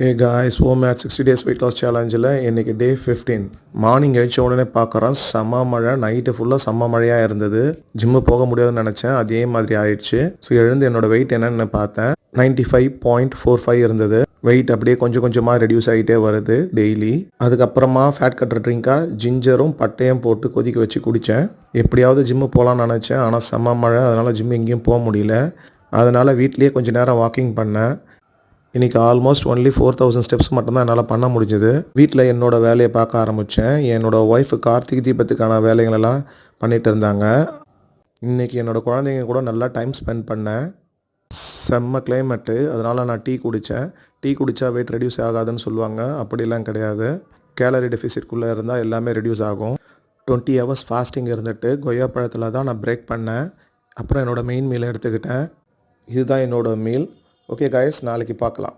Hey guys, home at 60 days weight loss challengeல இன்னைக்கு டே 15. Morning எழுந்த உடனே பார்க்குறேன் செம்ம மழை, நைட்டு ஃபுல்லாக செம்ம மழையாக இருந்தது. ஜிம்மு போக முடியாதுன்னு நினச்சேன், அதே மாதிரி ஆயிடுச்சு. ஸோ எழுந்து என்னோட வெயிட் என்னன்னு பார்த்தேன், 95.45 இருந்தது. வெயிட் அப்படியே கொஞ்சம் கொஞ்சமாக ரெடியூஸ் ஆகிட்டே வருது டெய்லி. அதுக்கப்புறமா ஃபேட் கட்டர் ட்ரிங்காக ஜிஞ்சரும் பட்டையும் போட்டு கொதிக்க வச்சு குடித்தேன். எப்படியாவது ஜிம்மு போகலான்னு நினச்சேன், ஆனால் செம்ம மழை, அதனால் ஜிம்மு எங்கேயும் போக முடியல. அதனால் வீட்லேயே கொஞ்சம் நேரம் வாக்கிங் பண்ணேன். இன்றைக்கி ஆல்மோஸ்ட் ஒன்லி 4000 ஸ்டெப்ஸ் மட்டும்தான் என்னால் பண்ண முடிஞ்சுது. வீட்டில் என்னோடய வேலையை பார்க்க ஆரம்பித்தேன். என்னோடய ஒய்ஃபு கார்த்திகை தீபத்துக்கான வேலைகளெல்லாம் பண்ணிகிட்டு இருந்தாங்க. இன்றைக்கி என்னோடய குழந்தைங்க கூட நல்லா டைம் ஸ்பெண்ட் பண்ணேன். செம்ம கிளைமேட்டு, அதனால் நான் டீ குடித்தேன். டீ குடித்தா வெயிட் ரெடியூஸ் ஆகாதுன்னு சொல்லுவாங்க, அப்படிலாம் கிடையாது. கேலரி டெஃபிசிட்குள்ளே இருந்தால் எல்லாமே ரெடியூஸ் ஆகும். 20 ஹவர்ஸ் ஃபாஸ்டிங் இருந்துட்டு கொய்யா பழத்தில் தான் நான் பிரேக் பண்ணேன். அப்புறம் என்னோடய மெயின் மீலை எடுத்துக்கிட்டேன். இதுதான் என்னோடய மீல். ஓகே கைஸ், நாளைக்கு பார்க்கலாம்.